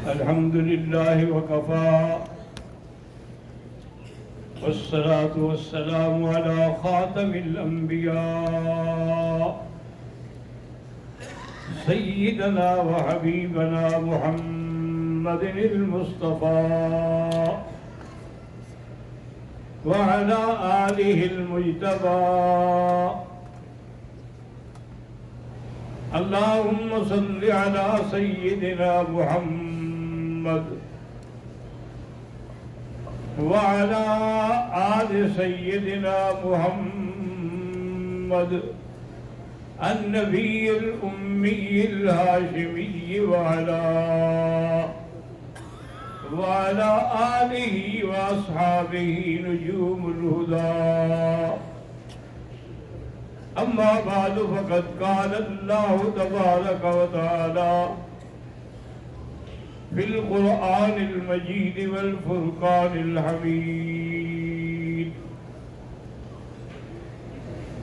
الحمد لله وكفى والصلاة والسلام على خاتم الأنبياء سيدنا وحبيبنا محمد المصطفى وعلى آله المجتبى. اللهم صل على سيدنا محمد وعلى آل سيدنا محمد النبي الأمي الهاشمي وعلى آله وأصحابه نجوم الهدى. أما بعد فقد قال الله تبارك وتعالى في القرآن المجيد والفرقان الحميد: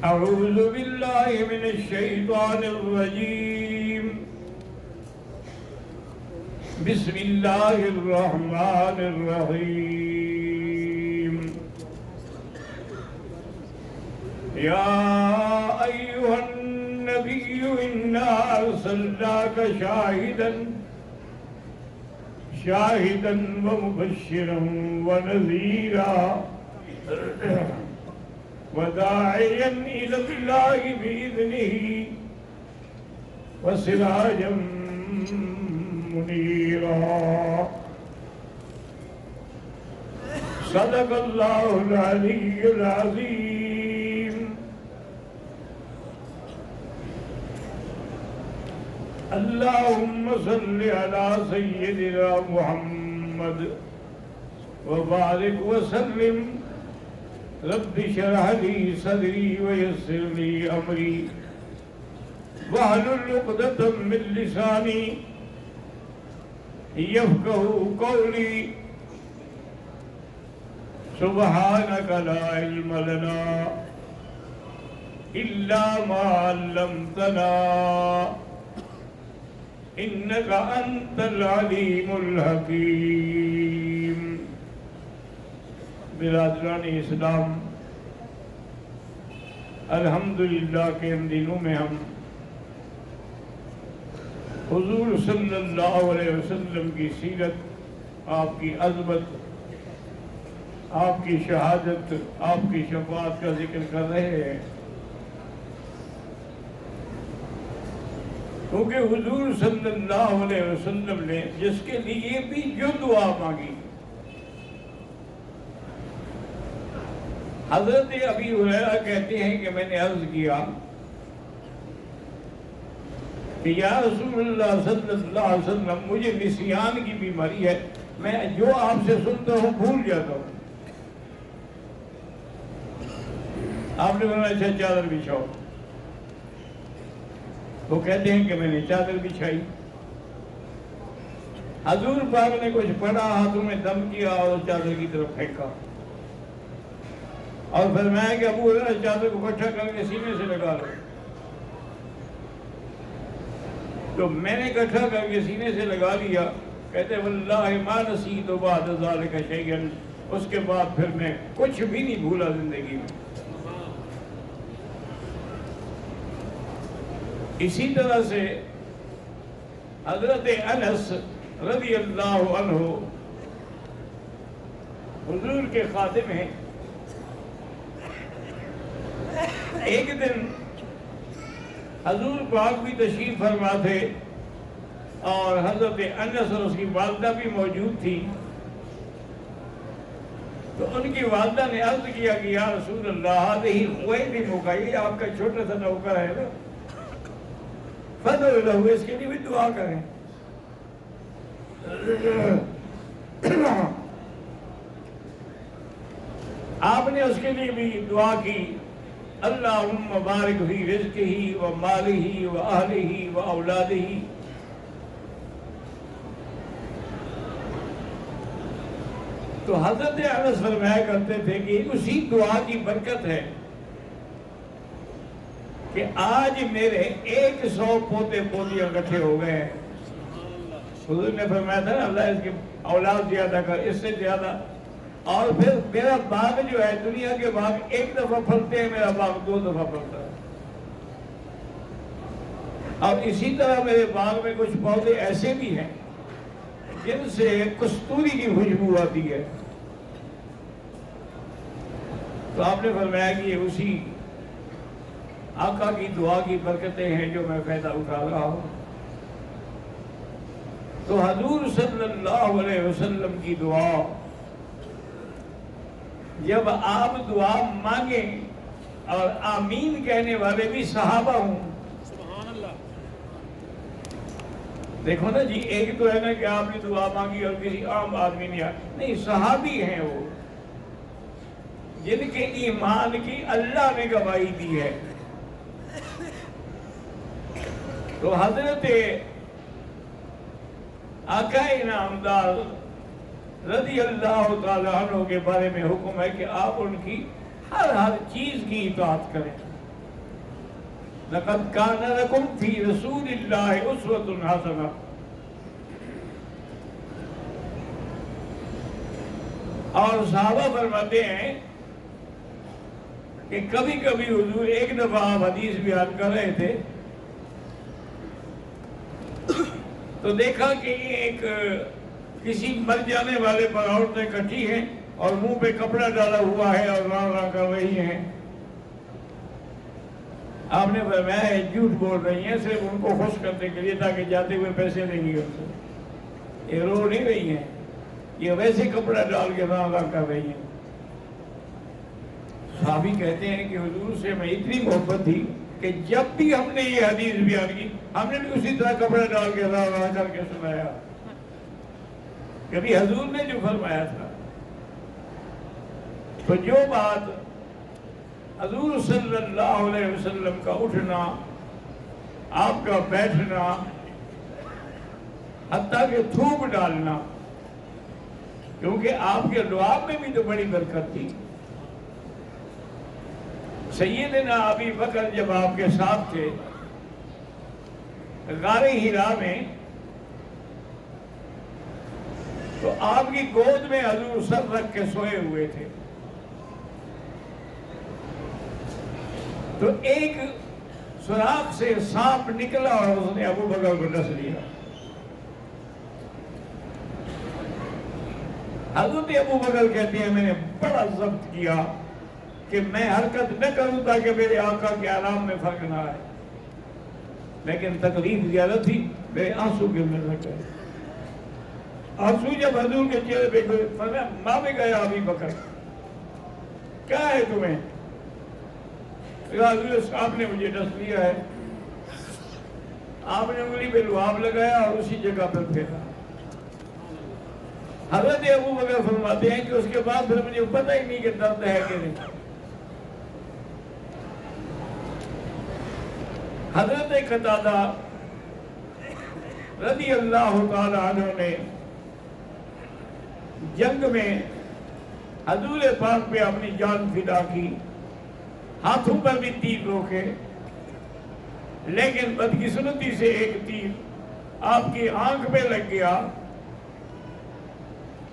أعوذ بالله من الشيطان الرجيم. بسم الله الرحمن الرحيم. يا أيها النبي إنا أرسلناك شاهدا ومبشرا ونذيرا وداعيا إلى الله بإذنه وسراجا منيرا. صدق الله العلي العظيم. اللهم صل على سيدنا محمد وبارك وسلم. رب اشرح لي صدري ويسر لي أمري واحلل عقدة من لساني يفقهوا قولي. سبحانك لا علم لنا إلا ما علمتنا إنك أنت العليم الحكيم. برادران اسلام، الحمدللہ کہ ان دنوں میں ہم حضور صلی اللہ علیہ وسلم کی سیرت، آپ کی عظمت، آپ کی شہادت، آپ کی شفاعت کا ذکر کر رہے ہیں، کیونکہ حضور صلی اللہ علیہ وسلم نے جس کے لیے بھی جو دعا مانگی، حضرت ابی ہریرہ کہتے ہیں کہ میں نے عرض کیا کہ یا رسول اللہ صلی اللہ علیہ وسلم، مجھے نسیان کی بیماری ہے، میں جو آپ سے سنتا ہوں بھول جاتا ہوں۔ آپ نے بولا اچھا چادر بچھاؤ، وہ کہتے ہیں کہ میں نے چادر بچھائی، حضور پاک نے کچھ پڑھا، ہاتھوں میں دم کیا اور چادر کی طرف پھینکا اور فرمایا کہ ابو ہریرہ چادر کو اکٹھا کر کے سینے سے لگا لو۔ تو میں نے اکٹھا کر کے سینے سے لگا لیا۔ کہتے ہیں واللہ ما نسیت بعد ذلک شیئا، اس کے بعد پھر میں کچھ بھی نہیں بھولا زندگی میں۔ اسی طرح سے حضرت انس رضی اللہ عنہ حضور کے خادم ہیں۔ ایک دن حضور پاک بھی تشریف فرما تھے اور حضرت انس اور اس کی والدہ بھی موجود تھی، تو ان کی والدہ نے عرض کیا کہ یا رسول اللہ هذه خویدمک، یہ آپ کا چھوٹا سا نوکر ہے نا، فدعوا له، اس کے لیے بھی دعا کریں۔ آپ نے اس کے لیے بھی دعا کی، اللہم بارک فی رزقہ و مالہ و اہلہ و اولادہ۔ تو حضرت انس فرمایا کرتے تھے کہ اسی دعا کی برکت ہے کہ آج میرے 100 پوتے پوتیاں اکٹھے ہو گئے ہیں۔ حضور نے فرمایا تھا نا اللہ اس کی اولاد زیادہ کر، اس سے زیادہ. اور پھر میرا باغ جو ہے، دنیا کے باغ ایک دفعہ پھلتے ہیں، میرا باغ 2 دفعہ پھلتا ہے. اور اسی طرح میرے باغ میں کچھ پودے ایسے بھی ہیں جن سے کستوری کی خوشبو آتی ہے. تو آپ نے فرمایا کہ یہ اسی آقا کی دعا کی برکتیں ہیں جو میں فائدہ اٹھا رہا ہوں. تو حضور صلی اللہ علیہ وسلم کی دعا، جب آپ دعا مانگیں اور آمین کہنے والے بھی صحابہ ہوں. دیکھو نا جی، ایک تو ہے نا کہ آپ نے دعا مانگی اور کسی عام آدمی نے نہیں، صحابی ہیں وہ جن کے ایمان کی اللہ نے گواہی دی ہے. تو حضرت آقا انعامدار رضی اللہ تعالیٰ عنہ کے بارے میں حکم ہے کہ آپ ان کی ہر چیز کی اطاعت کریں. لَقَدْ كَانَ لَكُمْ فِي رَسُولِ اللَّهِ أُسْوَةٌ حَسَنَةٌ. اور صحابہ فرماتے ہیں کہ کبھی کبھی حضور ایک دفعہ آپ حدیث بیان کر رہے تھے تو دیکھا کہ ایک کسی مر جانے والے پر عورتیں اکٹھی ہیں اور منہ پہ کپڑا ڈالا ہوا ہے اور راں راں کر رہی ہیں. آپ نے فرمایا یہ جھوٹ بول رہی ہیں صرف ان کو خوش کرنے کے لیے تاکہ جاتے ہوئے پیسے لیں گی ان سے. یہ رو نہیں رہی ہیں، یہ ویسے کپڑا ڈال کے راں راں کر رہی ہیں. صحابی کہتے ہیں کہ حضور سے میں اتنی محبت تھی کہ جب بھی ہم نے یہ حدیث بیان کی ہم نے بھی اسی طرح کپڑا ڈال کے راں راں کر کے سنایا. کبھی حضور نے جو فرمایا تھا. تو جو بات حضور صلی اللہ علیہ وسلم کا اٹھنا، آپ کا بیٹھنا، حتیٰ کہ تھوک ڈالنا، کیونکہ آپ کے دعا میں بھی تو بڑی برکت تھی. سیدنا ابی بکر جب آپ کے ساتھ تھے غار حرا میں، تو آپ کی گود میں حضور سر رکھ کے سوئے ہوئے تھے. تو ایک سوراخ سے سانپ نکلا اور اس نے ابو بکر کو ڈس لیا. حضرت ابو بکر کہتے ہیں میں نے بڑا ضبط کیا کہ میں حرکت نہ کروں تاکہ میرے آقا کے آرام میں فرق نہ آئے، لیکن تکلیف زیادہ تھی، میرے آنسو گرنے لگے. آنسو جب حضور کے چہرے پہ گئے، فرمایا ماں میں گیا ابی بکر، کیا ہے تمہیں؟ حضور صاحب نے مجھے ڈس لیا ہے. آپ نے انگلی پہ لعاب لگایا اور اسی جگہ پر پھیرا. حضرت ابو بکر فرماتے ہیں کہ اس کے بعد پھر مجھے پتہ ہی نہیں کہ درد ہے کہ نہیں. حضرت قتادہ رضی اللہ تعالیٰ عنہ نے جنگ میں حضور پاک پہ اپنی جان فدا کی، ہاتھوں پر بھی تیر روکے، لیکن بدقسمتی سے ایک تیر آپ کی آنکھ پہ لگ گیا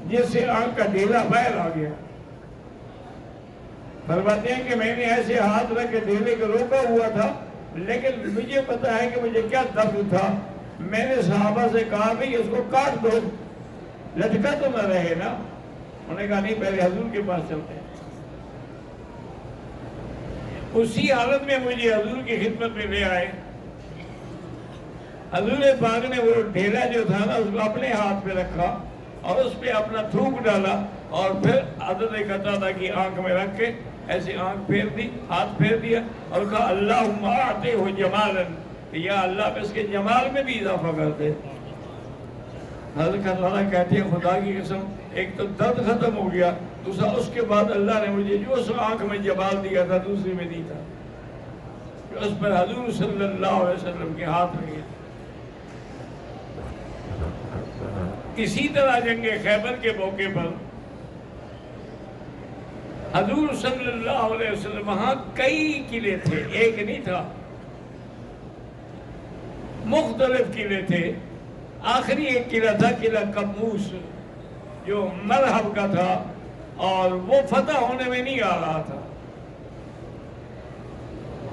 جس سے آنکھ کا ڈھیلا باہر آ گیا. فرماتے ہیں کہ میں نے ایسے ہاتھ رکھ کے ڈھیلے کو روکا ہوا تھا، لیکن مجھے پتا ہے کہ مجھے کیا درد تھا. میں نے صحابہ سے کہا بھئی اس کو کاٹ دو، لٹکا تو نہ رہے نا. انہوں نے کہا نہیں، پہلے حضور کے پاس چلتے ہیں. اسی حالت میں مجھے حضور کی خدمت میں لے آئے. حضور پاک نے وہ ڈھیلا جو تھا نا اس کو اپنے ہاتھ پہ رکھا اور اس پہ اپنا تھوک ڈالا اور پھر حضرت قتادہ کی آنکھ میں رکھ کے ایسے آنکھ پھیر دی، ہاتھ پھیر دیا اور کہا اللہم اعطہ جمالا، یا اللہ اس کے جمال میں بھی اضافہ کر دے. حضرت قتادہ کہتے ہیں خدا کی قسم ایک تو درد ختم ہو گیا، دوسرا اس کے بعد اللہ نے مجھے جو اس آنکھ میں جمال دیا تھا دوسری میں دی تھا، اس پر حضور صلی اللہ علیہ وسلم کے ہاتھ لگے. اسی طرح جنگ خیبر کے موقع پر حضور صلی اللہ علیہ وسلم وہاں کئی قلعے تھے، ایک نہیں تھا، مختلف قلعے تھے. آخری ایک قلعہ تھا قلعہ قبوس، جو مرحب کا تھا اور وہ فتح ہونے میں نہیں آ رہا تھا۔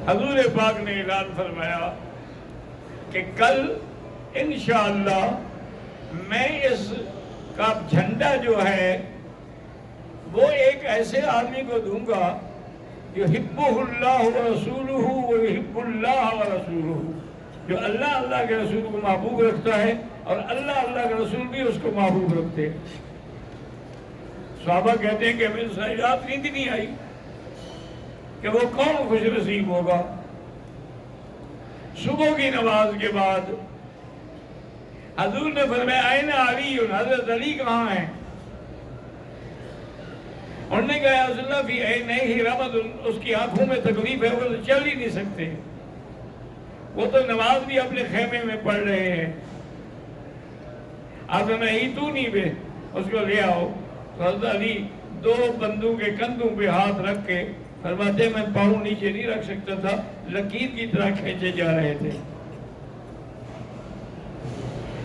حضور پاک نے اعلان فرمایا کہ کل انشاءاللہ میں اس کا جھنڈا جو ہے وہ ایک ایسے آدمی کو دوں گا جو یحبہ اللہ ورسولہ ویحب اللہ ورسولہ، جو اللہ اللہ کے رسول کو محبوب رکھتا ہے اور اللہ اللہ کے رسول بھی اس کو محبوب رکھتے ہیں۔ صحابہ کہتے ہیں کہ ہمیں ساری رات نیند نہیں آئی کہ وہ کون خوش نصیب ہوگا۔ صبح کی نماز کے بعد حضور نے فرمایا این علی، حضرت علی کہاں ہیں؟ انہوں نے کہا یا رسول اللہ فی عینیہ رمد، اس کی آنکھوں میں تکلیف ہے، وہ تو چل ہی نہیں سکتے، وہ تو نماز بھی اپنے خیمے میں پڑھ رہے ہیں۔ آپ نے ہی تو نہیں بے اس کو لے آؤ۔ تو حضرت علی دو بندوں کے کندھوں پہ ہاتھ رکھ کے فرماتے میں پاؤں نیچے نہیں رکھ سکتا تھا، لکیر کی طرح کھینچے جا رہے تھے۔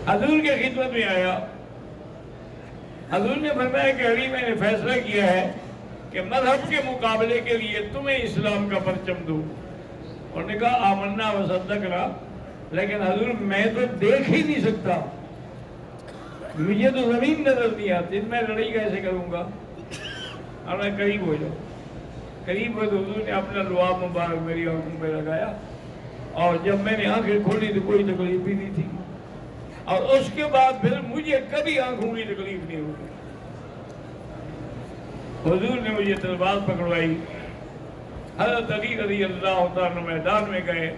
حضور کے خدمت میں آیا، حضور نے فرمایا کہ علی میں نے فیصلہ کیا ہے کہ مذہب کے مقابلے کے لیے تمہیں اسلام کا پرچم دوں۔ انہوں نے کہا آمنا و صدقنا، لیکن حضور میں تو دیکھ ہی نہیں سکتا، مجھے تو زمین نظر نہیں آتی، میں لڑائی کیسے کروں گا؟ اور میں قریب ہو جاؤں، قریب ہوئے تو حضور نے اپنا لعاب مبارک میری آنکھوں پہ لگایا، اور جب میں نے آنکھیں کھولی تو کوئی تکلیف بھی نہیں تھی، اور اس کے بعد پھر مجھے کبھی آنکھوں کی تکلیف نہیں ہوئی۔ حضور نے مجھے تلوار پکڑوائی، حضرت علی رضی اللہ تعالیٰ میدان میں گئے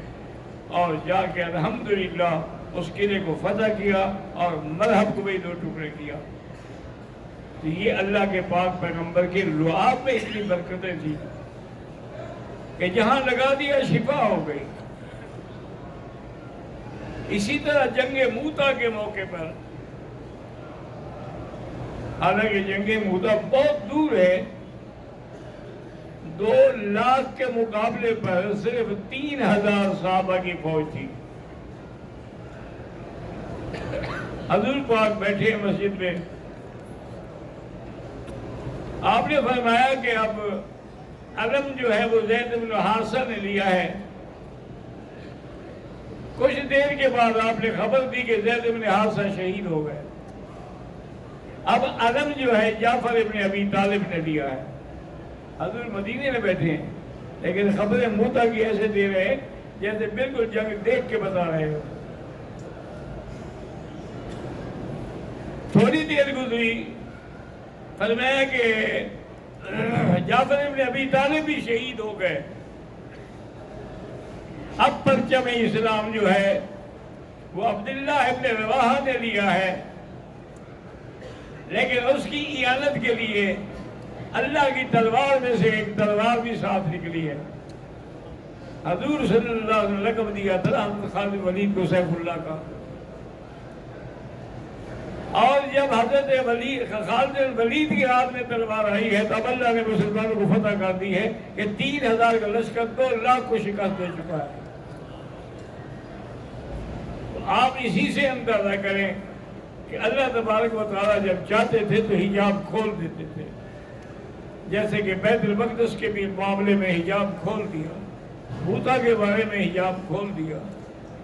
اور جا کے الحمدللہ اس قلعے کو فتح کیا اور مذہب کو بھی دو ٹکڑے کیا۔ تو یہ اللہ کے پاک پیغمبر کے لعاب میں اتنی برکتیں تھی کہ جہاں لگا دیا شفا ہو گئی۔ اسی طرح جنگ موتا کے موقع پر، حالانکہ جنگ موتا بہت دور ہے، 2 لاکھ کے مقابلے پر صرف 3000 صحابہ کی فوج تھی۔ حضور پاک بیٹھے مسجد میں، آپ نے فرمایا کہ اب علم جو ہے وہ زید بن حارثہ نے لیا ہے۔ کچھ دیر کے بعد آپ نے خبر دی کہ زید بن حارثہ شہید ہو گئے۔ اب علم جو ہے جعفر ابن ابی طالب نے لیا ہے۔ حضور مدینے میں بیٹھے ہیں لیکن خبریں موتا کی ایسے دے رہے ہیں جیسے بالکل جنگ دیکھ کے بتا رہے ہو۔ تھوڑی دیر گزری، فرمایا کہ جعفر ابن ابی طالب بھی شہید ہو گئے۔ اب پرچم اسلام جو ہے وہ عبداللہ ابن رواحہ نے لیا ہے، لیکن اس کی اعانت کے لیے اللہ کی تلوار میں سے ایک تلوار بھی ساتھ نکلی ہے۔ حضور صلی اللہ علیہ وسلم نے لقب دیا تھا خالد ولید کو سیف اللہ کا، اور جب حضرت خالد ولید کی ہاتھ میں تلوار آئی ہے تب اللہ نے مسلمانوں کو فتح کر دی ہے کہ 3000 کا لشکر 2 لاکھ کو شکست دے چکا ہے۔ آپ اسی سے اندازہ کریں کہ اللہ تبارک و تعالیٰ جب چاہتے تھے تو حجاب کھول دیتے تھے، جیسے کہ بیت المقدس کے بھی معاملے میں حجاب کھول دیا، موتا کے بارے میں حجاب کھول دیا۔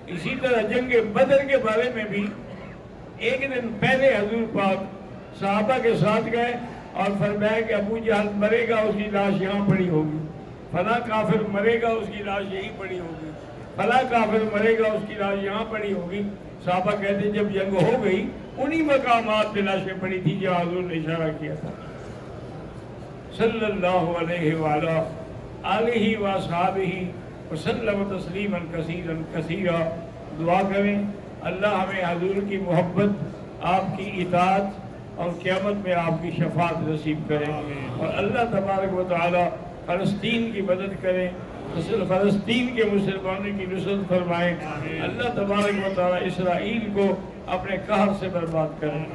اسی طرح جنگ بدر کے بارے میں بھی ایک دن پہلے حضور پاک صحابہ کے ساتھ گئے اور فرمایا کہ ابو جہل مرے گا اس کی لاش یہاں پڑی ہوگی، فلاں کافر مرے گا اس کی لاش یہی پڑی ہوگی، فلاں کافر مرے گا اس کی لاش یہاں پڑی ہوگی۔ صحابہ کہتے ہیں جب جنگ ہو گئی انہی مقامات پہ لاشیں پڑی تھی جہاں حضور نے اشارہ کیا تھا۔ صلی اللہ علیہ وآلہ آلہ واصحابہ وسلم تسلیما کثیرا کثیرا۔ دعا کریں اللہ ہمیں حضور کی محبت، آپ کی اطاعت اور قیامت میں آپ کی شفاعت نصیب کریں، اور اللہ تبارک و تعالی فلسطین کی مدد کریں، فلسطین کے مسلمانوں کی نصرت فرمائیں۔ اللہ تبارک و تعالی اسرائیل کو اپنے قہر سے برباد کریں۔